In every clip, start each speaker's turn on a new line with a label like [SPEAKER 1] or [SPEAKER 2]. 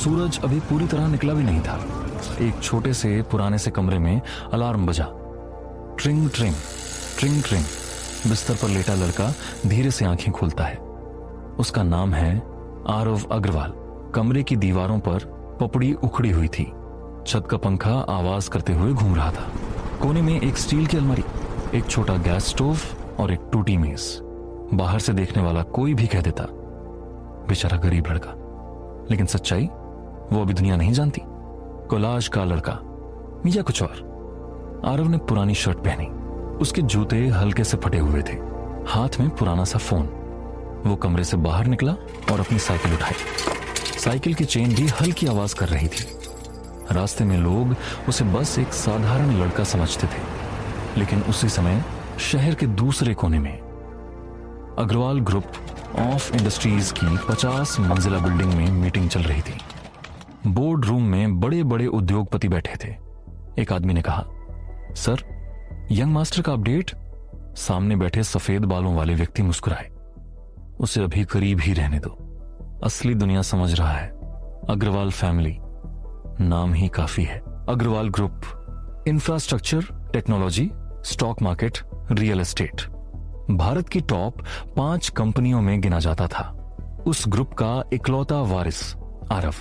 [SPEAKER 1] सूरज अभी पूरी तरह निकला भी नहीं था। एक छोटे से पुराने से कमरे में अलार्म बजा। ट्रिंग ट्रिंग ट्रिंग ट्रिंग। बिस्तर पर लेटा लड़का धीरे से आंखें खोलता है। उसका नाम है आरव अग्रवाल। कमरे की दीवारों पर पपड़ी उखड़ी हुई थी। छत का पंखा आवाज करते हुए घूम रहा था। कोने में एक स्टील की अलमारी, एक छोटा गैस स्टोव और एक टूटी मेज। बाहर से देखने वाला कोई भी कह देता बेचारा गरीब लड़का, लेकिन सच्चाई वो अभी दुनिया नहीं जानती। कोलाज का लड़का या कुछ और। आरव ने पुरानी शर्ट पहनी। उसके जूते हल्के से फटे हुए थे। हाथ में पुराना सा फोन। वो कमरे से बाहर निकला और अपनी साइकिल उठाई। साइकिल की चेन भी हल्की आवाज कर रही थी। रास्ते में लोग उसे बस एक साधारण लड़का समझते थे, लेकिन उसी समय शहर के दूसरे कोने में अग्रवाल ग्रुप ऑफ इंडस्ट्रीज की 50 मंजिला बिल्डिंग में मीटिंग चल रही थी। बोर्ड रूम में बड़े बड़े उद्योगपति बैठे थे। एक आदमी ने कहा, सर, यंग मास्टर का अपडेट। सामने बैठे सफेद बालों वाले व्यक्ति मुस्कुराए। उसे अभी करीब ही रहने दो, असली दुनिया समझ रहा है। अग्रवाल फैमिली नाम ही काफी है। Agarwal group, infrastructure, technology, stock market, real estate, Bharat की टॉप 5 कंपनियों में गिना जाता था। उस ग्रुप का इकलौता वारिस आरव।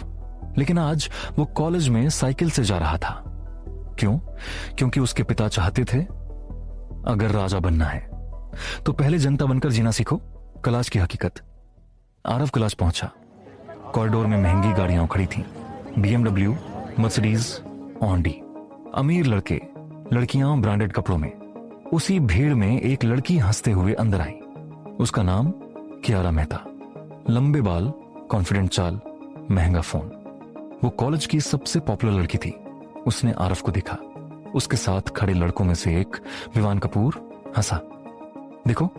[SPEAKER 1] लेकिन आज वो कॉलेज में साइकिल से जा रहा था। क्यों? क्योंकि उसके पिता चाहते थे अगर राजा बनना है तो पहले जनता बनकर जीना सीखो। कलाश की हकीकत। आरव कलाश पहुंचा। कॉरिडोर में महंगी गाड़ियां खड़ी थीं। BMW, Mercedes, Audi. अमीर लड़के, लड़कियां ब्रांडेड कपड़ों में। उसी भीड़ में एक लड़की हंसते हुए अंदर आई। उसका नाम कियारा मेहता। लंबे बाल, कॉन्फिडेंट चाल, महंगा फोन। वो कॉलेज की सबसे पॉपुलर लड़की थी। उसने आरव को देखा। उसके साथ खड़े लड़कों में से एक, विवान कपूर, हंसा। देखो,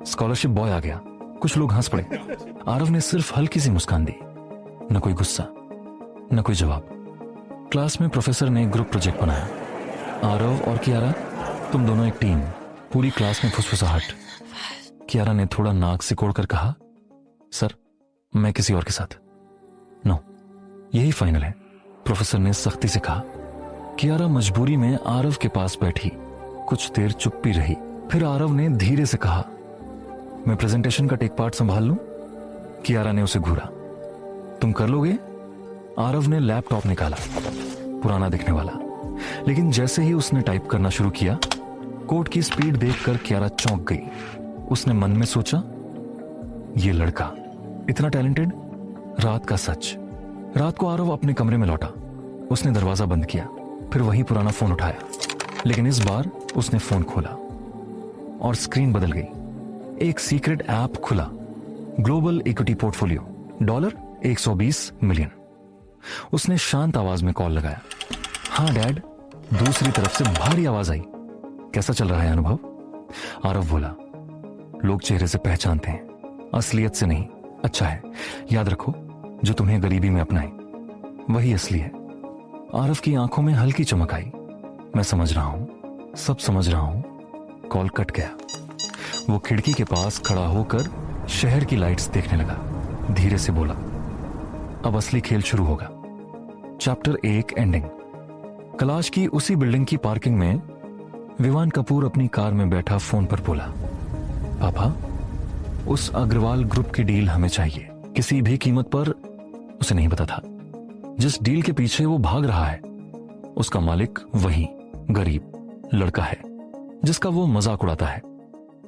[SPEAKER 1] स्कॉलरशिप बॉय आ गया। कुछ लोग हंस पड़े। आरव ने सिर्फ हल्की सी मुस्कान दी। न कोई गुस्सा, न कोई जवाब। क्लास में प्रोफेसर ने ग्रुप प्रोजेक्ट बनाया। आरव और कियारा, तुम दोनों एक टीम। पूरी क्लास में फुसफुसाहट। कियारा ने थोड़ा नाक सिकोड़कर कहा, सर, मैं किसी और के साथ। नो, यही फाइनल है, प्रोफेसर ने सख्ती से कहा। कियारा मजबूरी में आरव के पास बैठी। कुछ देर चुप्पी रही। फिर आरव ने धीरे से कहा, मैं प्रेजेंटेशन का टेक पार्ट संभाल लूं? कियारा ने उसे घूरा। तुम कर लोगे? आरव ने लैपटॉप निकाला, पुराना दिखने वाला। लेकिन जैसे ही उसने टाइप करना शुरू किया, कोड की स्पीड देखकर कियारा चौंक गई। उसने मन में सोचा, ये लड़का इतना टैलेंटेड। रात का सच। रात को आरव अपने कमरे में लौटा। उसने दरवाजा बंद किया, फिर वही पुराना फोन उठाया। लेकिन इस बार उसने फोन खोला और स्क्रीन बदल गई। एक सीक्रेट ऐप खुला। Global equity portfolio, $120 million. उसने शांत आवाज में कॉल लगाया। हाँ डैड। दूसरी तरफ से भारी आवाज आई। कैसा चल रहा है अनुभव? आरव बोला, लोग चेहरे से पहचानते हैं, असलियत से नहीं। अच्छा है, याद रखो, जो तुम्हें गरीबी में अपनाए वही असली है। आरव की आंखों में हल्की चमक आई। मैं समझ रहा हूं, सब समझ रहा हूं। कॉल कट गया। वो खिड़की के पास खड़ा होकर शहर की लाइट्स देखने लगा। धीरे से बोला, अब असली खेल शुरू होगा। Chapter 1 ending. कलाश की उसी बिल्डिंग की पार्किंग में विवान कपूर अपनी कार में बैठा फोन पर बोला, पापा, उस अग्रवाल ग्रुप की डील हमें चाहिए, किसी भी कीमत पर। उसे नहीं पता था जिस डील के पीछे वो भाग रहा है, उसका मालिक वही गरीब लड़का है जिसका वो मजाक उड़ाता है।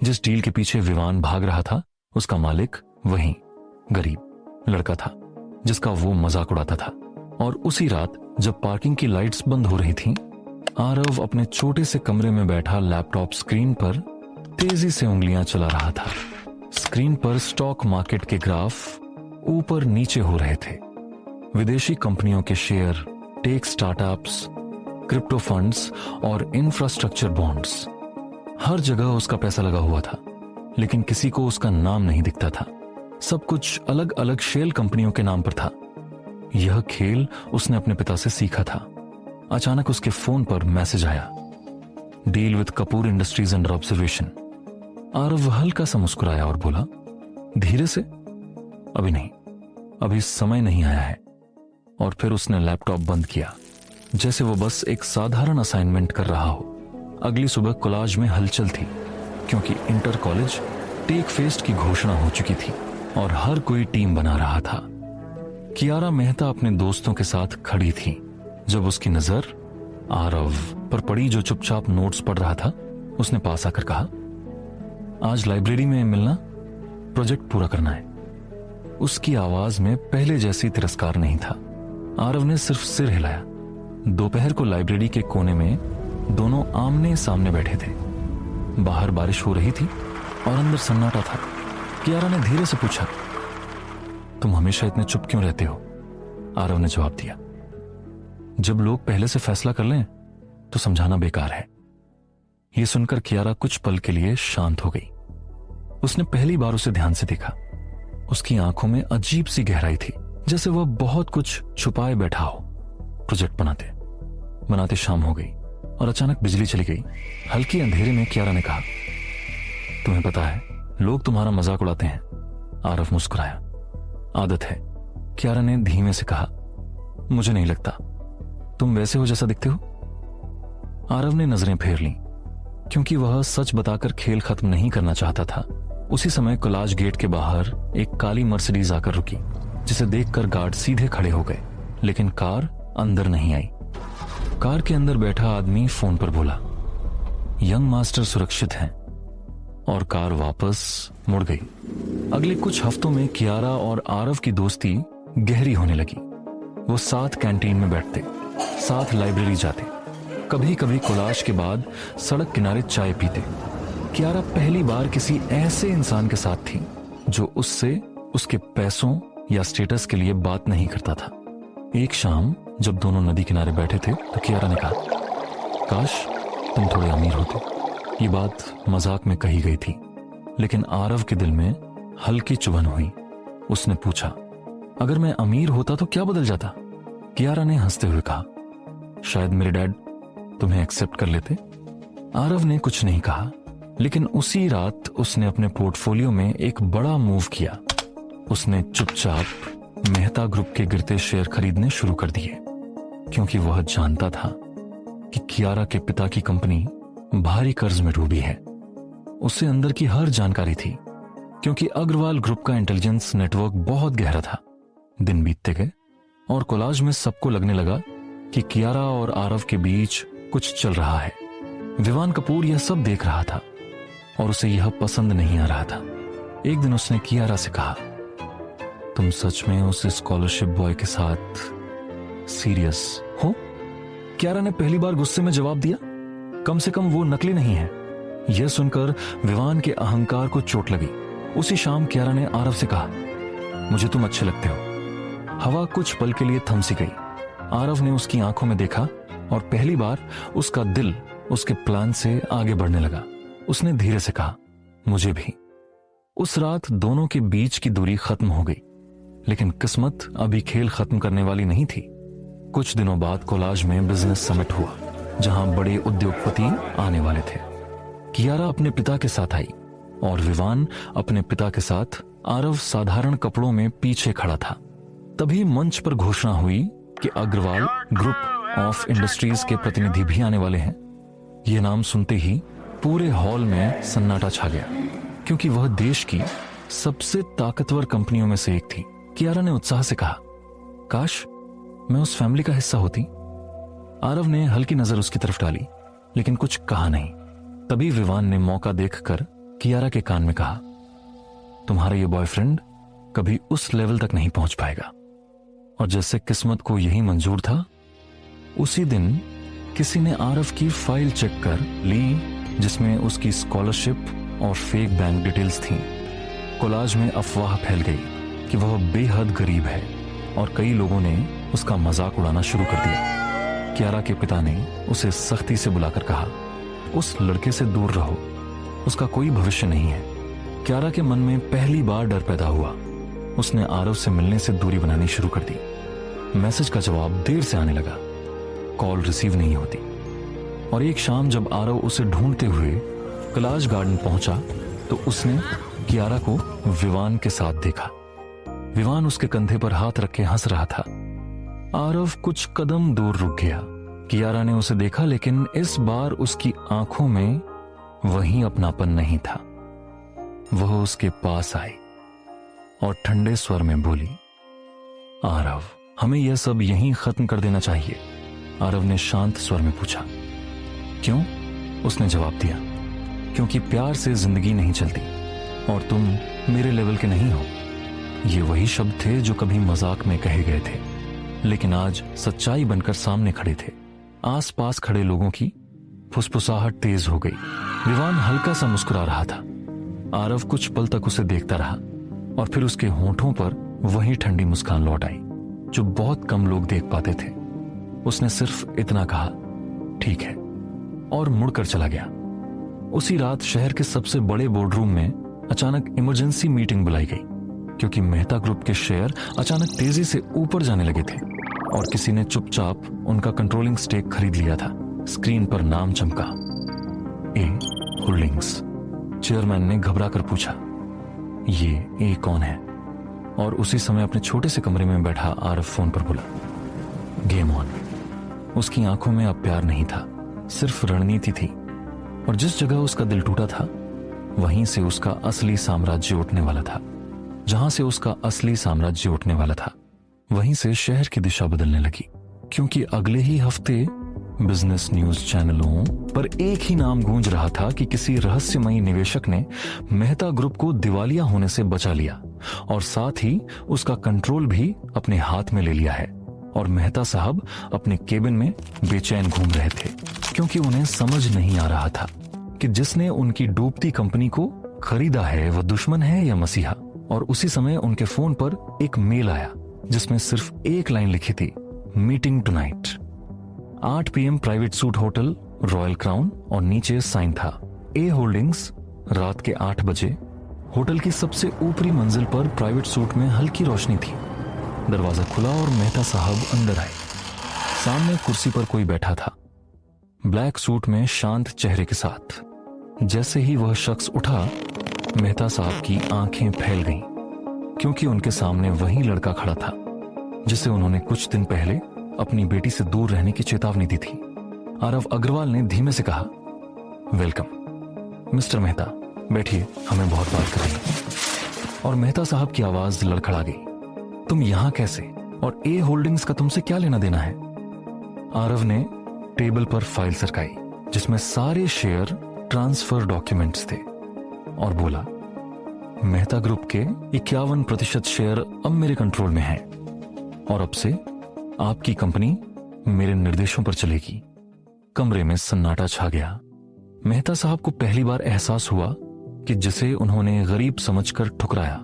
[SPEAKER 1] जिस डील के पीछे विवान भाग रहा था, उसका मालिक वही गरीब लड़का था जिसका वो मजाक उड़ाता था। और उसी रात जब पार्किंग की लाइट्स बंद हो रही थीं, आरव अपने छोटे से कमरे में बैठा लैपटॉप स्क्रीन पर तेजी से उंगलियां चला रहा था। स्क्रीन पर स्टॉक मार्केट के ग्राफ ऊपर नीचे हो रहे थे। विदेशी कंपनियों के share, tech startups, crypto funds और इंफ्रास्ट्रक्चर बॉन्ड्स, हर जगह उसका पैसा लगा हुआ था। लेकिन किसी को उसका नाम नहीं दिखता था। सब कुछ अलग अलग शेल कंपनियों के नाम पर था। यह खेल उसने अपने पिता से सीखा था। अचानक उसके फोन पर मैसेज आया, deal with Kapoor industries under observation. Aarav हल्का सा मुस्कुराया और बोला, धीरे से, अभी नहीं, अभी समय नहीं आया है। और फिर उसने लैपटॉप बंद किया, जैसे वो बस एक साधारण असाइनमेंट कर रहा हो। अगली सुबह कोलाज में हलचल थी, क्योंकि इंटर कॉलेज टेक फेस्ट की घोषणा हो चुकी थी और हर कोई टीम बना रहा था। कियारा मेहता अपने दोस्तों के साथ खड़ी थी जब उसकी नजर आरव पर पड़ी, जो चुपचाप नोट्स पढ़ रहा था। उसने पास आकर कहा, आज लाइब्रेरी में मिलना, प्रोजेक्ट पूरा करना है। उसकी आवाज में पहले जैसी तिरस्कार नहीं था। आरव ने सिर्फ सिर हिलाया। दोपहर को लाइब्रेरी के कोने में दोनों आमने सामने बैठे थे। बाहर बारिश हो रही थी और अंदर सन्नाटा था। कियारा ने धीरे से पूछा, तुम हमेशा इतने चुप क्यों रहते हो? आरव ने जवाब दिया, जब लोग पहले से फैसला कर लें तो समझाना बेकार है। यह सुनकर कियारा कुछ पल के लिए शांत हो गई। उसने पहली बार उसे ध्यान से देखा। उसकी आंखों में अजीब सी गहराई थी, जैसे वह बहुत कुछ छुपाए बैठा हो। प्रोजेक्ट बनाते बनाते शाम हो गई और अचानक बिजली चली गई। हल्की अंधेरे में कियारा ने कहा, तुम्हें पता है लोग तुम्हारा मजाक उड़ाते हैं। आरव मुस्कुराया। आदत है, कियारा ने धीमे से कहा, मुझे नहीं लगता, तुम वैसे हो जैसा दिखते हो। आरव ने नजरें फेर लीं, क्योंकि वह सच बताकर खेल खत्म नहीं करना चाहता था। उसी समय कोलाज गेट के बाहर एक काली मर्सिडीज आकर रुकी, जिसे देखकर गार्ड सीधे खड़े हो गए, लेकिन कार अंदर नहीं आई। कार के अंदर बैठा आदमी फोन पर बोला, यंग मास्टर सुरक्षित हैं, और कार वापस मुड़ गई। अगले कुछ हफ्तों में कियारा और आरव की दोस्ती गहरी होने लगी। वो साथ कैंटीन में बैठते, साथ लाइब्रेरी जाते, कभी कभी कोलाज के बाद सड़क किनारे चाय पीते। कियारा पहली बार किसी ऐसे इंसान के साथ थी जो उससे उसके पैसों या स्टेटस के लिए बात नहीं करता था। एक शाम जब दोनों नदी किनारे बैठे थे तो कियारा ने कहा, काश तुम थोड़े अमीर होते। ये बात मजाक में कही गई थी, लेकिन आरव के दिल में हल्की चुभन हुई। उसने पूछा, अगर मैं अमीर होता तो क्या बदल जाता? कियारा ने हंसते हुए कहा, शायद मेरे डैड तुम्हें एक्सेप्ट कर लेते। आरव ने कुछ नहीं कहा, लेकिन उसी रात उसने अपने पोर्टफोलियो में एक बड़ा मूव किया। उसने चुपचाप मेहता ग्रुप के गिरते शेयर खरीदने शुरू कर दिए, क्योंकि वह जानता था कि कियारा के पिता की कंपनी भारी कर्ज में डूबी है। उसे अंदर की हर जानकारी थी, क्योंकि अग्रवाल ग्रुप का इंटेलिजेंस नेटवर्क बहुत गहरा था। दिन बीतते गए और कोलाज में सबको लगने लगा कि कियारा और आरव के बीच कुछ चल रहा है। विवान कपूर यह सब देख रहा था और उसे यह पसंद नहीं आ रहा था। एक दिन उसने कियारा से कहा, तुम सच में उस स्कॉलरशिप बॉय के साथ सीरियस हो? कियारा ने पहली बार गुस्से में जवाब दिया, कम से कम वो नकली नहीं है। यह सुनकर विवान के अहंकार को चोट लगी। उसी शाम कियारा ने आरव से कहा, मुझे तुम अच्छे लगते हो। हवा कुछ पल के लिए थम सी गई। आरव ने उसकी आंखों में देखा और पहली बार उसका दिल उसके प्लान से आगे बढ़ने लगा। उसने धीरे से कहा, मुझे भी। उस रात दोनों के बीच की दूरी खत्म हो गई, लेकिन किस्मत अभी खेल खत्म करने वाली नहीं थी। कुछ दिनों बाद कोलाज में बिजनेस समिट हुआ, जहां बड़े उद्योगपति आने वाले थे। कियारा अपने पिता के साथ आई और विवान अपने पिता के साथ। आरव साधारण कपड़ों में पीछे खड़ा था। तभी मंच पर घोषणा हुई कि अग्रवाल ग्रुप ऑफ इंडस्ट्रीज के प्रतिनिधि भी आने वाले हैं। यह नाम सुनते ही पूरे हॉल में सन्नाटा छा गया, क्योंकि वह देश की सबसे ताकतवर कंपनियों में से एक थी। कियारा ने उत्साह से कहा, काश मैं उस फैमिली का हिस्सा होती। आरव ने हल्की नजर उसकी तरफ डाली, लेकिन कुछ कहा नहीं। तभी विवान ने मौका देखकर कियारा के कान में कहा, तुम्हारा ये बॉयफ्रेंड कभी उस लेवल तक नहीं पहुंच पाएगा। और जैसे किस्मत को यही मंजूर था, उसी दिन किसी ने आरव की फाइल चेक कर ली, जिसमें उसकी स्कॉलरशिप और फेक बैंक डिटेल्स थीं। कोलाज में अफवाह फैल गई कि वह बेहद गरीब है और कई लोगों ने उसका मजाक उड़ाना शुरू कर दिया। कियारा के पिता ने उसे सख्ती से बुलाकर कहा, उस लड़के से दूर रहो, उसका कोई भविष्य नहीं है। कियारा के मन में पहली बार डर पैदा हुआ। उसने आरव से मिलने से दूरी बनानी शुरू कर दी। मैसेज का जवाब देर से आने लगा, कॉल रिसीव नहीं होती। और एक शाम जब आरव उसे ढूंढते हुए कोलाज गार्डन पहुंचा तो उसने कियारा को विवान के साथ देखा। विवान उसके कंधे पर हाथ रख के हंस रहा था। आरव कुछ कदम दूर रुक गया। कियारा ने उसे देखा, लेकिन इस बार उसकी आंखों में वही अपनापन नहीं था। वह उसके पास आई और ठंडे स्वर में बोली, आरव, हमें यह सब यहीं खत्म कर देना चाहिए। आरव ने शांत स्वर में पूछा। क्यों? उसने जवाब दिया, क्योंकि प्यार से जिंदगी नहीं चलती और तुम मेरे लेवल के नहीं हो। ये वही शब्द थे जो कभी मजाक में कहे गए थे, लेकिन आज सच्चाई बनकर सामने खड़े थे। आसपास खड़े लोगों की फुसफुसाहट तेज हो गई। विवान हल्का सा मुस्कुरा रहा था। आरव कुछ पल तक उसे देखता रहा और फिर उसके होंठों पर वही ठंडी मुस्कान लौट आई जो बहुत कम लोग देख पाते थे। उसने सिर्फ इतना कहा, ठीक है, और मुड़कर चला गया। उसी रात शहर के सबसे बड़े बोर्डरूम में अचानक इमरजेंसी मीटिंग बुलाई गई, क्योंकि मेहता ग्रुप के शेयर अचानक तेजी से ऊपर जाने लगे थे और किसी ने चुपचाप उनका कंट्रोलिंग स्टेक खरीद लिया था। स्क्रीन पर नाम चमका, ए होल्डिंग्स। चेयरमैन ने घबरा कर पूछा, ये ए कौन है? और उसी समय अपने छोटे से कमरे में बैठा आरव फोन पर बोला, गेम ऑन। उसकी आंखों में अब प्यार नहीं था, सिर्फ रणनीति थी। और जिस जगह उसका दिल टूटा था, वहीं से उसका असली साम्राज्य उठने वाला था। जहां से उसका असली साम्राज्य उठने वाला था, वहीं से शहर की दिशा बदलने लगी। क्योंकि अगले ही हफ्ते बिजनेस न्यूज चैनलों पर एक ही नाम गूंज रहा था कि किसी रहस्यमयी निवेशक ने मेहता ग्रुप को दिवालिया होने से बचा लिया और साथ ही उसका कंट्रोल भी अपने हाथ में ले लिया है। और मेहता साहब अपने केबिन में बेचैन घूम रहे थे, क्योंकि उन्हें समझ नहीं आ रहा था कि जिसने उनकी डूबती कंपनी को खरीदा है वह दुश्मन है या मसीहा। और उसी समय उनके फोन पर एक मेल आया जिसमें सिर्फ एक लाइन लिखी थी, meeting tonight, 8 PM private suit hotel, royal crown, और नीचे साइन था, ए होल्डिंग्स। रात के 8 बजे होटल की सबसे ऊपरी मंजिल पर प्राइवेट सूट में हल्की रोशनी थी। दरवाजा खुला और मेहता साहब अंदर आए। सामने कुर्सी पर कोई बैठा था, ब्लैक सूट में शांत चेहरे के साथ। जैसे ही वह शख्स उठा, मेहता साहब की आंखें फैल गईं, क्योंकि उनके सामने वही लड़का खड़ा था जिसे उन्होंने कुछ दिन पहले अपनी बेटी से दूर रहने की चेतावनी दी थी। आरव अग्रवाल ने धीमे से कहा, वेलकम मिस्टर मेहता, बैठिए, हमें बहुत बात करनी है। और मेहता साहब की आवाज लड़खड़ा गई, तुम यहां कैसे? और ए होल्डिंग्स का तुमसे क्या लेना देना है? आरव ने टेबल पर फाइल सरकाई जिसमें सारे शेयर ट्रांसफर डॉक्यूमेंट्स थे और बोला, मेहता ग्रुप के 51% शेयर अब मेरे कंट्रोल में हैं और अब से आपकी कंपनी मेरे निर्देशों पर चलेगी। कमरे में सन्नाटा छा गया। मेहता साहब को पहली बार एहसास हुआ कि जिसे उन्होंने गरीब समझकर ठुकराया,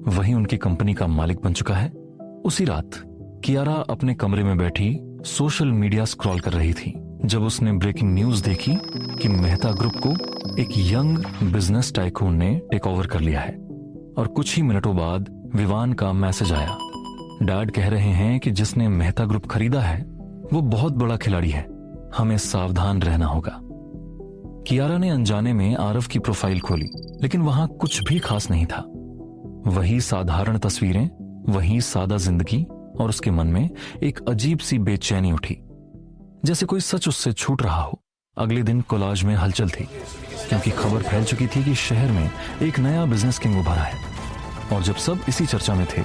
[SPEAKER 1] वही उनकी कंपनी का मालिक बन चुका है। उसी रात कियारा अपने कमरे में बैठी सोशल मीडिया स्क्रॉल कर रही थी जब उसने ब्रेकिंग न्यूज देखी कि मेहता ग्रुप को एक यंग बिजनेस टाइकून ने टेक ओवर कर लिया है। और कुछ ही मिनटों बाद विवान का मैसेज आया, डैड कह रहे हैं कि जिसने मेहता ग्रुप खरीदा है वो बहुत बड़ा खिलाड़ी है, हमें सावधान रहना होगा। कियारा ने अनजाने में आरव की प्रोफाइल खोली, लेकिन वहां कुछ भी खास नहीं था। वही साधारण तस्वीरें, वही सादा जिंदगी, और उसके मन में एक अजीब सी बेचैनी उठी, जैसे कोई सच उससे छूट रहा हो। अगले दिन कोलाज में हलचल थी, क्योंकि खबर फैल चुकी थी कि शहर में एक नया बिजनेस किंग उभरा है। और जब सब इसी चर्चा में थे,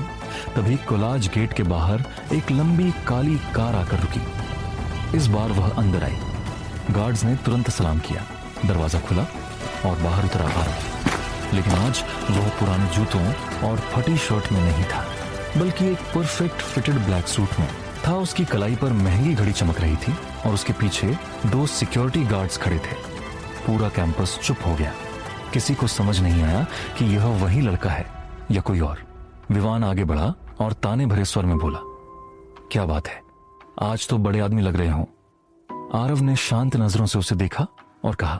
[SPEAKER 1] तभी कोलाज गेट के बाहर एक लंबी काली कार आकर रुकी। इस बार वह अंदर आई। गार्ड्स ने तुरंत सलाम किया, दरवाजा खुला और बाहर उतरा आरव। लेकिन आज वह पुराने जूतों और फटी शर्ट में नहीं था, बल्कि एक परफेक्ट फिटेड ब्लैक सूट में था। उसकी कलाई पर महंगी घड़ी चमक रही थी और उसके पीछे 2 सिक्योरिटी गार्ड्स खड़े थे। पूरा कैंपस चुप हो गया। किसी को समझ नहीं आया कि यह वही लड़का है या कोई और। विवान आगे बढ़ा और ताने भरे स्वर में बोला, क्या बात है, आज तो बड़े आदमी लग रहे हो। आरव ने शांत नजरों से उसे देखा और कहा,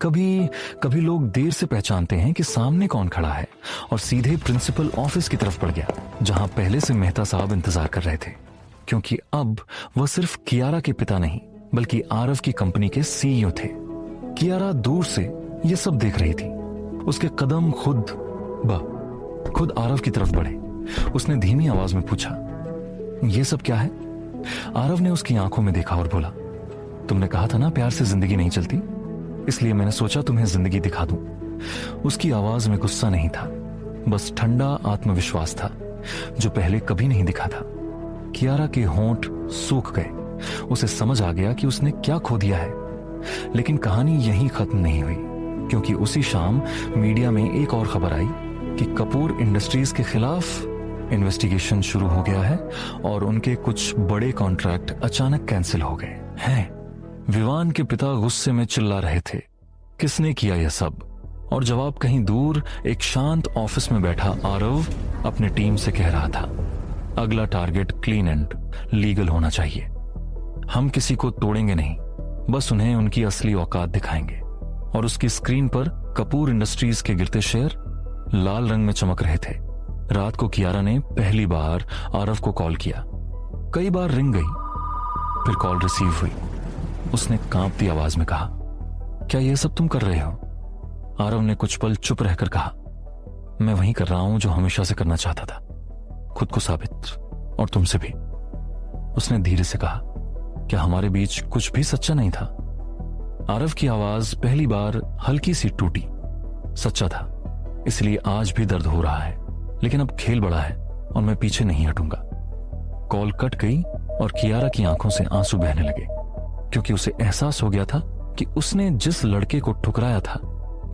[SPEAKER 1] कभी कभी लोग देर से पहचानते हैं कि सामने कौन खड़ा है, और सीधे प्रिंसिपल ऑफिस की तरफ बढ़ गया, जहां पहले से मेहता साहब इंतजार कर रहे थे। क्योंकि अब वह सिर्फ कियारा के पिता नहीं, बल्कि आरव की कंपनी के CEO थे। कियारा दूर से यह सब देख रही थी। उसके कदम खुद आरव की तरफ बढ़े। उसने धीमी आवाज में पूछा, ये सब क्या है? आरव ने उसकी आंखों में देखा और बोला, तुमने कहा था ना प्यार से जिंदगी नहीं चलती, इसलिए मैंने सोचा तुम्हें जिंदगी दिखा दूं। उसकी आवाज में गुस्सा नहीं था, बस ठंडा आत्मविश्वास था जो पहले कभी नहीं दिखा था। कियारा के होंठ सूख गए। उसे समझ आ गया कि उसने क्या खो दिया है। लेकिन कहानी यहीं खत्म नहीं हुई, क्योंकि उसी शाम मीडिया में एक और खबर आई कि कपूर इंडस्ट्रीज के खिलाफ इन्वेस्टिगेशन शुरू हो गया है और उनके कुछ बड़े कॉन्ट्रैक्ट अचानक कैंसिल हो गए हैं। विवान के पिता गुस्से में चिल्ला रहे थे, किसने किया यह सब? और जवाब कहीं दूर एक शांत ऑफिस में बैठा आरव अपने टीम से कह रहा था, अगला टारगेट क्लीन एंड लीगल होना चाहिए। हम किसी को तोड़ेंगे नहीं, बस उन्हें उनकी असली औकात दिखाएंगे। और उसकी स्क्रीन पर कपूर इंडस्ट्रीज के गिरते शेयर लाल रंग में चमक रहे थे। रात को कियारा ने पहली बार आरव को कॉल किया। कई बार रिंग गई, फिर कॉल रिसीव हुई। उसने कांपती आवाज में कहा, क्या यह सब तुम कर रहे हो? आरव ने कुछ पल चुप रहकर कहा, मैं वही कर रहा हूं जो हमेशा से करना चाहता था, खुद को साबित, और तुमसे भी। उसने धीरे से कहा, क्या हमारे बीच कुछ भी सच्चा नहीं था? आरव की आवाज पहली बार हल्की सी टूटी। सच्चा था, इसलिए आज भी दर्द हो रहा है, लेकिन अब खेल बड़ा है और मैं पीछे नहीं हटूंगा। कॉल कट गई और कियारा की आंखों से आंसू बहने लगे, क्योंकि उसे एहसास हो गया था कि उसने जिस लड़के को ठुकराया था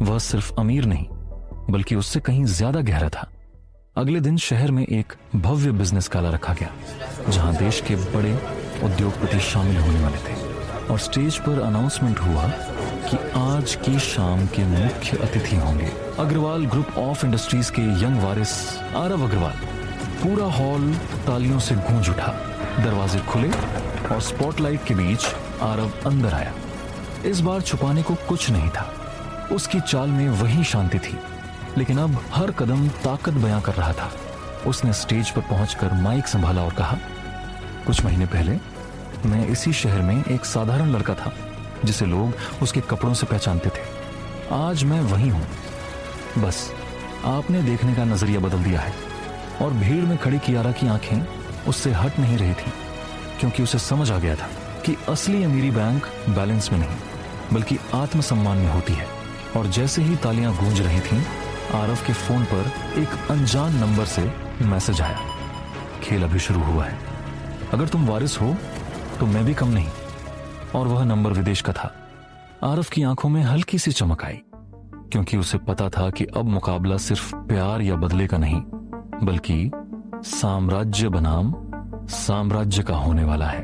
[SPEAKER 1] वह सिर्फ अमीर नहीं, बल्कि उससे कहीं ज्यादा गहरा था। अगले दिन शहर में एक भव्य बिजनेस गाला रखा गया, जहां देश के बड़े उद्योगपति शामिल होने वाले थे। और स्टेज पर अनाउंसमेंट हुआ कि आज की शाम के मुख्य अतिथि होंगे अग्रवाल ग्रुप ऑफ इंडस्ट्रीज के यंग वारिस आरव अग्रवाल। पूरा हॉल तालियों से गूंज उठा। दरवाजे खुले और स्पॉटलाइट के बीच आरव अंदर आया। इस बार छुपाने को कुछ नहीं था। उसकी चाल में वही शांति थी, लेकिन अब हर कदम ताकत बयां कर रहा था। उसने स्टेज पर पहुंचकर माइक संभाला और कहा, कुछ महीने पहले मैं इसी शहर में एक साधारण लड़का था जिसे लोग उसके कपड़ों से पहचानते थे। आज मैं वही हूं। बस आपने देखने का नजरिया बदल दिया है। और भीड़ में खड़ी कियारा की आंखें उससे हट नहीं रही थी, क्योंकि उसे समझ आ गया था कि असली अमीरी बैंक बैलेंस में नहीं, बल्कि आत्मसम्मान में होती है। और जैसे ही तालियां गूंज रही थीं, आरव के फोन पर एक अनजान नंबर से मैसेज आया, खेल अभी शुरू हुआ है, अगर तुम वारिस हो तो मैं भी कम नहीं। और वह नंबर विदेश का था। आरव की आंखों में हल्की सी चमक आई, क्योंकि उसे पता था कि अब मुकाबला सिर्फ प्यार या बदले का नहीं, बल्कि साम्राज्य बनाम साम्राज्य का होने वाला है।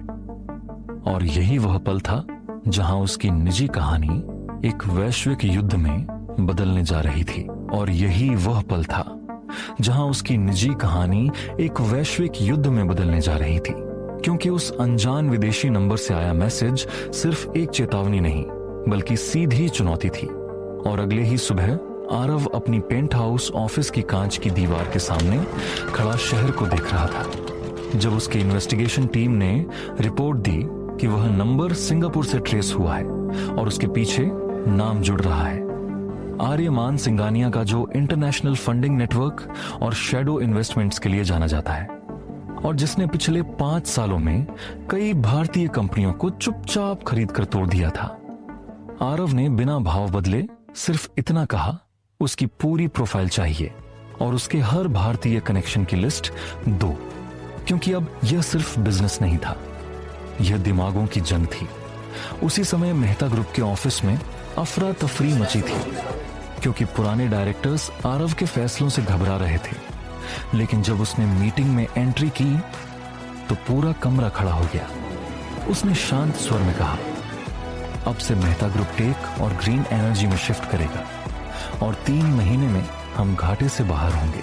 [SPEAKER 1] और यही वह पल था जहां उसकी निजी कहानी एक वैश्विक युद्ध में बदलने जा रही थी। और यही वह पल था जहां उसकी निजी कहानी एक वैश्विक युद्ध में बदलने जा रही थी, क्योंकि उस अनजान विदेशी नंबर से आया मैसेज सिर्फ एक चेतावनी नहीं, बल्कि सीधी चुनौती थी। और अगले ही सुबह आरव अपनी पेंट हाउस ऑफिस की कांच की दीवार के सामने खड़ा शहर को देख रहा था, जब उसकी इन्वेस्टिगेशन टीम ने रिपोर्ट दी कि वह नंबर सिंगापुर से ट्रेस हुआ है और उसके पीछे नाम जुड़ रहा है, आर्यमान सिंगानिया का, जो इंटरनेशनल फंडिंग नेटवर्क और शैडो इन्वेस्टमेंट्स के लिए जाना जाता है, और जिसने पिछले 5 सालों में कई भारतीय कंपनियों को चुपचाप खरीद कर तोड़ दिया था। आरव ने बिना भाव बदले सिर्फ इतना कहा, उसकी पूरी प्रोफाइल चाहिए और उसके हर भारतीय कनेक्शन की लिस्ट दो, क्योंकि अब यह सिर्फ बिजनेस नहीं था, यह दिमागों की जंग थी। उसी समय मेहता ग्रुप के ऑफिस में अफरा तफरी मची थी, क्योंकि पुराने डायरेक्टर्स आरव के फैसलों से घबरा रहे थे। लेकिन जब उसने मीटिंग में एंट्री की तो पूरा कमरा खड़ा हो गया। उसने शांत स्वर में कहा, अब से मेहता ग्रुप टेक और ग्रीन एनर्जी में शिफ्ट करेगा और 3 महीने में हम घाटे से बाहर होंगे।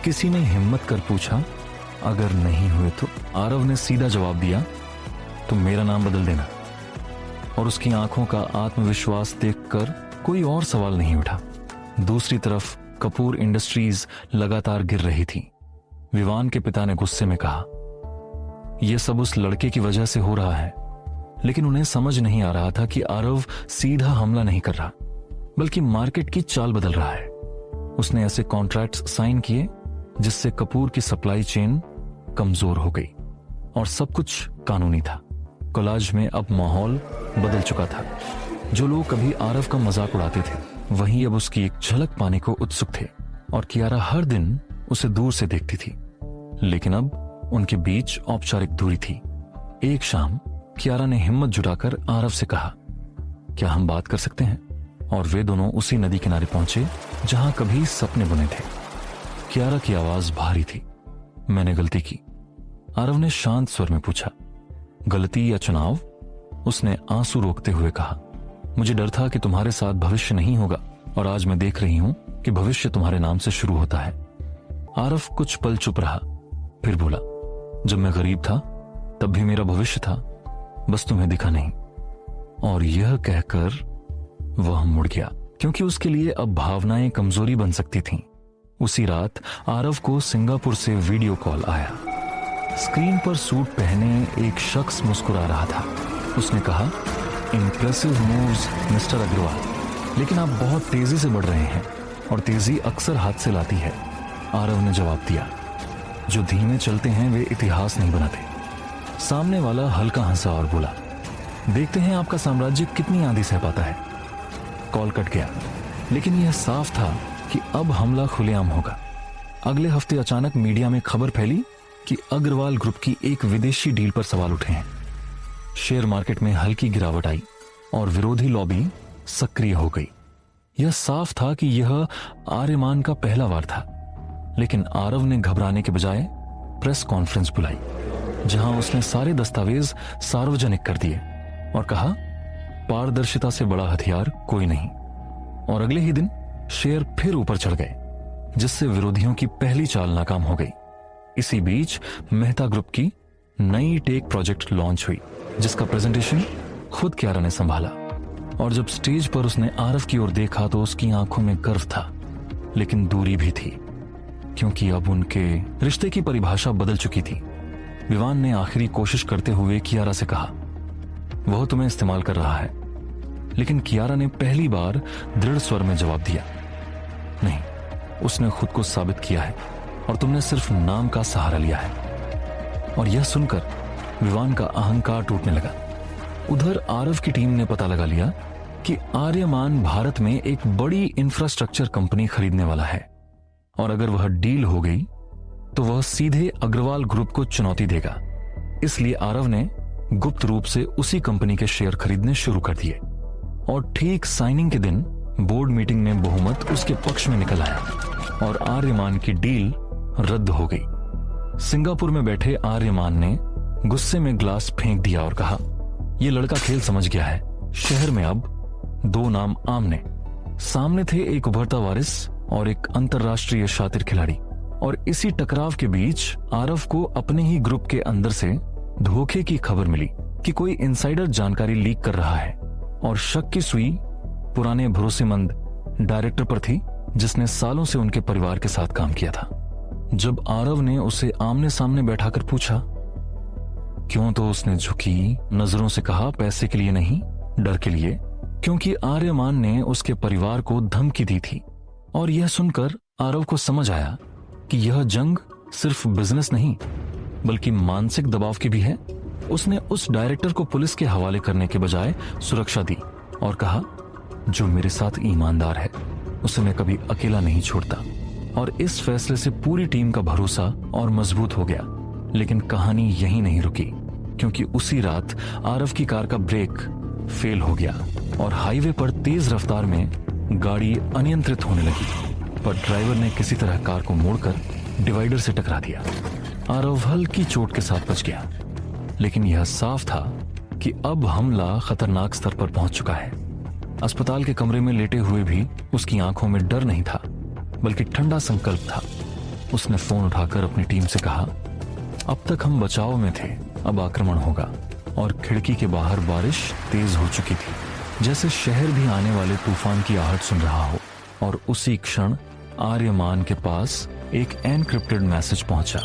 [SPEAKER 1] किसी ने हिम्मत कर पूछा, अगर नहीं हुए तो? आरव ने सीधा जवाब दिया, तुम मेरा नाम बदल देना। और उसकी आंखों का आत्मविश्वास देखकर कोई और सवाल नहीं उठा। दूसरी तरफ कपूर इंडस्ट्रीज लगातार गिर रही थी। विवान के पिता ने गुस्से में कहा, यह सब उस लड़के की वजह से हो रहा है। लेकिन उन्हें समझ नहीं आ रहा था कि आरव सीधा हमला नहीं कर रहा, बल्कि मार्केट की चाल बदल रहा है। उसने ऐसे कॉन्ट्रैक्ट्स साइन किए जिससे कपूर की सप्लाई चेन कमजोर हो गई और सब कुछ कानूनी था। कोलाज में अब माहौल बदल चुका था। जो लोग कभी आरव का मजाक उड़ाते थे वहीं अब उसकी एक झलक पाने को उत्सुक थे और कियारा हर दिन उसे दूर से देखती थी। लेकिन अब उनके बीच औपचारिक दूरी थी। एक शाम कियारा ने हिम्मत जुटाकर आरव से कहा, क्या हम बात कर सकते हैं? और वे दोनों उसी नदी किनारे पहुंचे जहां कभी सपने बुने थे। कियारा की आवाज भारी थी। मैंने गलती की, आरव ने शांत स्वर में पूछा। गलती या चुनाव? उसने आंसू रोकते हुए कहा, मुझे डर था कि तुम्हारे साथ भविष्य नहीं होगा और आज मैं देख रही हूं कि भविष्य तुम्हारे नाम से शुरू होता है। आरव कुछ पल चुप रहा, फिर बोला, जब मैं गरीब था तब भी मेरा भविष्य था, बस तुम्हें दिखा नहीं। और यह कहकर वह मुड़ गया, क्योंकि उसके लिए अब भावनाएं कमजोरी बन सकती थीं। उसी रात आरव को सिंगापुर से वीडियो कॉल आया। स्क्रीन पर सूट पहने एक शख्स मुस्कुरा रहा था। उसने कहा, इम्प्रेसिव मूव्स मिस्टर अग्रवाल, लेकिन आप बहुत तेजी से बढ़ रहे हैं और तेजी अक्सर हाथ से लाती है। आरव ने जवाब दिया, जो धीमे चलते हैं वे इतिहास नहीं बनाते। सामने वाला हल्का हंसा और बोला, देखते हैं आपका साम्राज्य कितनी आंधी सह पाता है। कॉल कट गया, लेकिन यह साफ था कि अब हमला खुलेआम होगा। अगले हफ्ते अचानक मीडिया में खबर फैली कि अग्रवाल ग्रुप की एक विदेशी डील पर सवाल उठे हैं। शेयर मार्केट में हल्की गिरावट आई और विरोधी लॉबी सक्रिय हो गई। यह साफ था कि यह आर्यमान का पहला वार था। लेकिन आरव ने घबराने के बजाय प्रेस कॉन्फ्रेंस बुलाई, जहां उसने सारे दस्तावेज सार्वजनिक कर दिए और कहा, पारदर्शिता से बड़ा हथियार कोई नहीं। और अगले ही दिन शेयर फिर ऊपर चढ़ गए, जिससे विरोधियों की पहली चाल नाकाम हो गई। इसी बीच मेहता ग्रुप की नई टेक प्रोजेक्ट लॉन्च हुई, जिसका प्रेजेंटेशन खुद कियारा ने संभाला। और जब स्टेज पर उसने आरव की ओर देखा तो उसकी आंखों में गर्व था, लेकिन दूरी भी थी, क्योंकि अब उनके रिश्ते की परिभाषा बदल चुकी थी। विवान ने आखिरी कोशिश करते हुए कियारा से कहा, वह तुम्हें इस्तेमाल कर रहा है। लेकिन कियारा ने पहली बार दृढ़ स्वर में जवाब दिया, नहीं, उसने खुद को साबित किया है और तुमने सिर्फ नाम का सहारा लिया है। और यह सुनकर विवान का अहंकार टूटने लगा। उधर आरव की टीम ने पता लगा लिया कि आर्यमान भारत में एक बड़ी इंफ्रास्ट्रक्चर कंपनी खरीदने वाला है, और अगर वह डील हो गई तो वह सीधे अग्रवाल ग्रुप को चुनौती देगा। इसलिए आरव ने गुप्त रूप से उसी कंपनी के शेयर खरीदने शुरू कर दिए। और ठीक साइनिंग के दिन बोर्ड मीटिंग में बहुमत उसके पक्ष में निकल आया और आर्यमान की डील रद्द हो गई। सिंगापुर में बैठे आर्यमान ने गुस्से में ग्लास फेंक दिया और कहा, यह लड़का खेल समझ गया है। शहर में अब दो नाम आमने सामने थे, एक उभरता वारिस और एक अंतरराष्ट्रीय शातिर खिलाड़ी। और इसी टकराव के बीच आरव को अपने ही ग्रुप के अंदर से धोखे की खबर मिली कि कोई इनसाइडर जानकारी लीक कर रहा है, और शक की सुई पुराने भरोसेमंद डायरेक्टर पर थी, जिसने सालों से उनके परिवार के साथ काम किया था। जब आरव ने उसे आमने सामने बैठाकर पूछा क्यों, तो उसने झुकी नजरों से कहा, पैसे के लिए नहीं, डर के लिए, क्योंकि आर्यमान ने उसके परिवार को धमकी दी थी। और यह सुनकर आरव को समझ आया कि यह जंग सिर्फ बिजनेस नहीं बल्कि मानसिक दबाव की भी है। उसने उस डायरेक्टर को पुलिस के हवाले करने के बजाय सुरक्षा दी और कहा, जो मेरे साथ ईमानदार है उसे मैं कभी अकेला नहीं छोड़ता। और इस फैसले से पूरी टीम का भरोसा और मजबूत हो गया। लेकिन कहानी यहीं नहीं रुकी, क्योंकि उसी रात आरव की कार का ब्रेक फेल हो गया और हाईवे पर तेज रफ्तार में गाड़ी अनियंत्रित होने लगी। पर ड्राइवर ने किसी तरह कार को मोड़कर डिवाइडर से टकरा दिया। आरव हल्की चोट के साथ बच गया, लेकिन यह साफ था कि अब हमला खतरनाक स्तर पर पहुंच चुका है। अस्पताल के कमरे में लेटे हुए भी उसकी आंखों में डर नहीं था, बल्कि ठंडा संकल्प था। उसने फोन उठाकर अपनी टीम से कहा, अब तक हम बचाव में थे, अब आक्रमण होगा। और खिड़की के बाहर बारिश तेज हो चुकी थी, जैसे शहर भी आने वाले तूफान की आहट सुन रहा हो। और उसी क्षण आर्यमान के पास एक एनक्रिप्टेड मैसेज पहुंचा,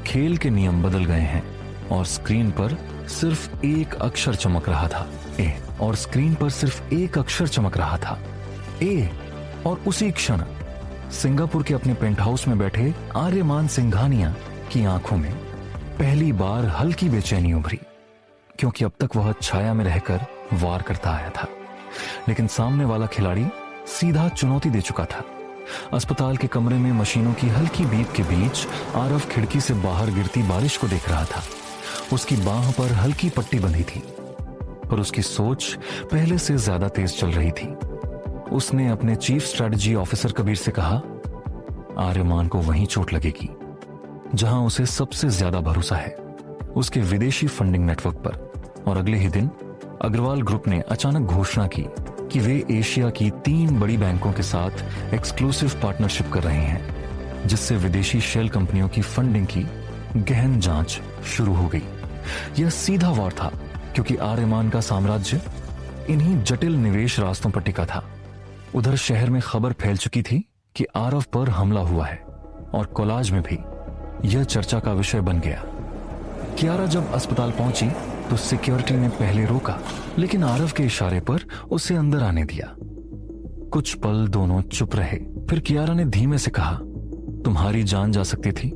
[SPEAKER 1] खेल के नियम बदल गए हैं। और स्क्रीन पर सिर्फ एक अक्षर चमक रहा था, ए। और स्क्रीन पर सिर्फ एक अक्षर चमक रहा था, ए। और उसी क्षण सिंगापुर के अपने पेंट हाउस में बैठे आर्यमान सिंघानिया की आंखों में पहली बार हल्की बेचैनी उभरी, क्योंकि अब तक वह छाया में रहकर वार करता आया था, लेकिन सामने वाला खिलाड़ी सीधा चुनौती दे चुका था। अस्पताल के कमरे में मशीनों की हल्की बीप के बीच आरव खिड़की से बाहर गिरती बारिश को देख रहा था। उसकी बांह पर हल्की पट्टी बंधी थी, पर उसकी सोच पहले से ज्यादा तेज चल रही थी। उसने अपने चीफ स्ट्रेटजी ऑफिसर कबीर से कहा, आर्यमान को वहीं चोट लगेगी जहां उसे सबसे ज्यादा भरोसा है, उसके विदेशी फंडिंग नेटवर्क पर। और अगले ही दिन अग्रवाल ग्रुप ने अचानक घोषणा की कि वे एशिया की 3 बड़ी बैंकों के साथ एक्सक्लूसिव पार्टनरशिप कर रहे हैं, जिससे विदेशी शेल कंपनियों की फंडिंग की गहन जांच शुरू हो गई। यह सीधा वार था, क्योंकि आर्यमान का साम्राज्य इन्हीं जटिल निवेश रास्तों पर टिका था। उधर शहर में खबर फैल चुकी थी कि आरव पर हमला हुआ है, और कोलाज में भी यह चर्चा का विषय बन गया। कियारा जब अस्पताल पहुंची तो सिक्योरिटी ने पहले रोका, लेकिन आरव के इशारे पर उसे अंदर आने दिया। कुछ पल दोनों चुप रहे। फिर कियारा ने धीमे से कहा, तुम्हारी जान जा सकती थी।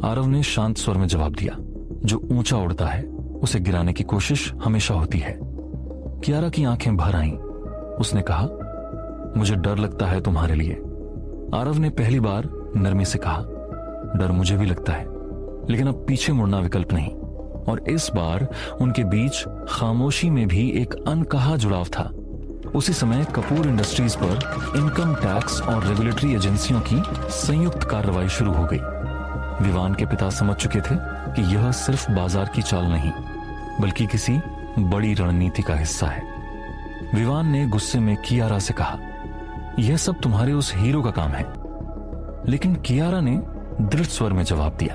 [SPEAKER 1] आरव ने शांत स्वर में जवाब दिया, जो ऊंचा उड़ता है उसे गिराने की कोशिश हमेशा होती है। कियारा की आंखें भर आईं। उसने कहा, मुझे डर लगता है तुम्हारे लिए। आरव ने पहली बार नरमी से कहा, डर मुझे भी लगता है, लेकिन अब पीछे मुड़ना विकल्प नहीं। और इस बार उनके बीच खामोशी में भी एक अनकहा जुड़ाव था। उसी समय कपूर इंडस्ट्रीज पर इनकम टैक्स और रेगुलेटरी एजेंसियों की संयुक्त कार्रवाई शुरू हो गई। विवान के पिता समझ चुके थे कि यह सिर्फ बाजार की चाल नहीं, बल्कि किसी बड़ी रणनीति का हिस्सा है। विवान ने गुस्से में कियारा से कहा, यह सब तुम्हारे उस हीरो का काम है। लेकिन कियारा ने दृढ़ स्वर में जवाब दिया,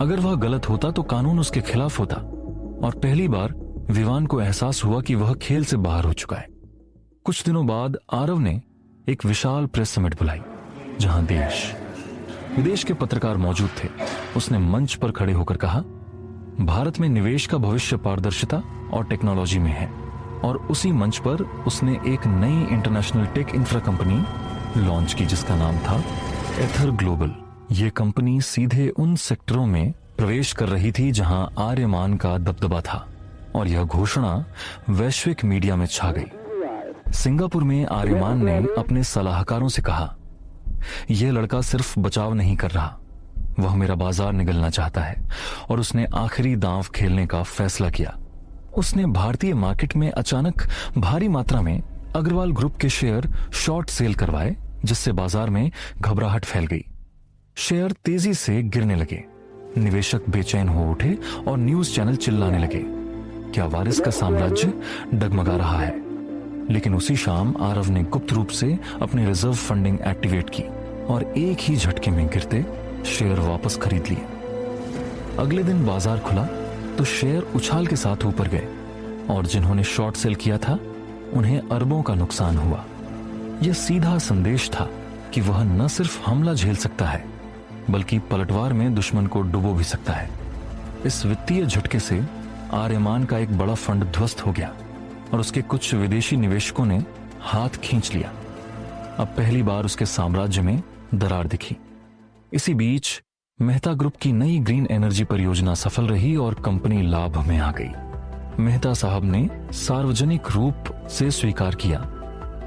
[SPEAKER 1] अगर वह गलत होता तो कानून उसके खिलाफ होता। और पहली बार विवान को एहसास हुआ कि वह खेल से बाहर हो चुका है। कुछ दिनों बाद आरव ने एक विशाल प्रेस समिट बुलाई, जहां देश विदेश के पत्रकार मौजूद थे। उसने मंच पर खड़े होकर कहा, भारत में निवेश का भविष्य पारदर्शिता और टेक्नोलॉजी में है। और उसी मंच पर उसने एक नई international tech infra company launch की, जिसका नाम था एथर ग्लोबल। यह कंपनी सीधे उन सेक्टरों में प्रवेश कर रही थी जहां आर्यमान का दबदबा था, और यह घोषणा वैश्विक मीडिया में छा गई। सिंगापुर में आर्यमान ने अपने सलाहकारों से कहा, यह लड़का सिर्फ बचाव नहीं कर रहा, वह मेरा बाजार निगलना चाहता है। और उसने आखिरी दांव खेलने का फैसला किया। उसने भारतीय मार्केट में अचानक भारी मात्रा में अग्रवाल ग्रुप के शेयर शॉर्ट सेल करवाए, जिससे बाजार में घबराहट फैल गई। शेयर तेजी से गिरने लगे, निवेशक बेचैन हो उठे और न्यूज चैनल चिल्लाने लगे, क्या वारिस का साम्राज्य डगमगा रहा है। लेकिन उसी शाम आरव ने गुप्त रूप से अपनी रिजर्व फंडिंग एक्टिवेट की और एक ही झटके में गिरते शेयर वापस खरीद लिए। अगले दिन बाजार खुला तो शेयर उछाल के साथ ऊपर गए, और जिन्होंने शॉर्ट सेल किया था उन्हें अरबों का नुकसान हुआ। यह सीधा संदेश था कि वह न सिर्फ हमला झेल सकता है, बल्कि पलटवार में दुश्मन को डुबो भी सकता है। इस वित्तीय झटके से आर्यमान का एक बड़ा फंड ध्वस्त हो गया, और उसके कुछ विदेशी निवेशकों ने हाथ खींच लिया। अब पहली बार उसके साम्राज्य में दरार दिखी। इसी बीच मेहता ग्रुप की नई ग्रीन एनर्जी परियोजना सफल रही और कंपनी लाभ में आ गई। मेहता साहब ने सार्वजनिक रूप से स्वीकार किया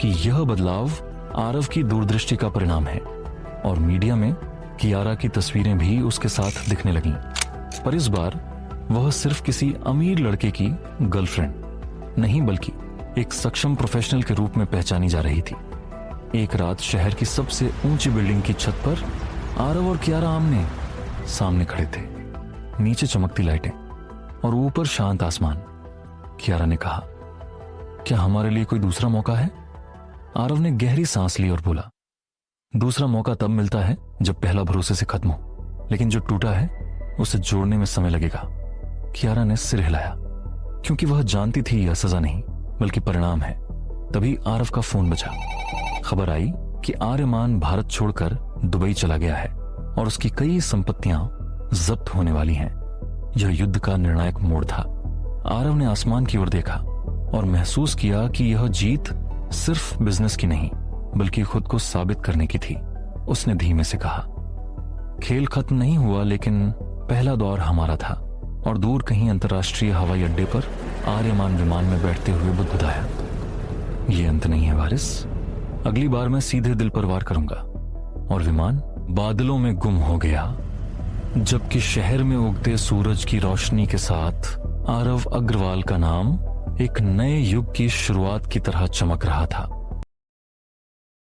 [SPEAKER 1] कि यह बदलाव आरव की दूरदृष्टि का परिणाम है, और मीडिया में कियारा की तस्वीरें भी उसके साथ दिखने लगीं। पर इस बार वह सिर्फ किसी अमीर लड़के की गर्लफ्रेंड नहीं, बल्कि एक सक्षम प्रोफेशनल के रूप में पहचानी जा रही थी। एक रात शहर की सबसे ऊंची बिल्डिंग की छत पर आरव और कियारा आमने सामने खड़े थे। नीचे चमकती लाइटें और ऊपर शांत आसमान। कियारा ने कहा, क्या हमारे लिए कोई दूसरा मौका है? आरव ने गहरी सांस ली और बोला, दूसरा मौका तब मिलता है जब पहला भरोसे से खत्म हो, लेकिन जो टूटा है उसे जोड़ने में समय लगेगा। कियारा ने सिर हिलाया, क्योंकि वह जानती थी यह सजा नहीं बल्कि परिणाम है। तभी आरव का फोन बजा। खबर आई कि आर्यमान भारत छोड़कर दुबई चला गया है और उसकी कई संपत्तियां जब्त होने वाली हैं। यह युद्ध का निर्णायक मोड़ था। आरव ने आसमान की ओर देखा और महसूस किया कि यह जीत सिर्फ बिजनेस की नहीं, बल्कि खुद को साबित करने की थी। उसने धीमे से कहा, खेल खत्म नहीं हुआ, लेकिन पहला दौर हमारा था और दूर कहीं अंतर्राष्ट्रीय हवाई अड्डे पर आर्यमान विमान में बैठते हुए बुद्धदाया। ये अंत नहीं है वारिस, अगली बार मैं सीधे दिल पर वार करूंगा। और विमान बादलों में गुम हो गया, जबकि शहर में उगते सूरज की रोशनी के साथ आरव अग्रवाल का नाम एक नए युग की शुरुआत की तरह चमक रहा था।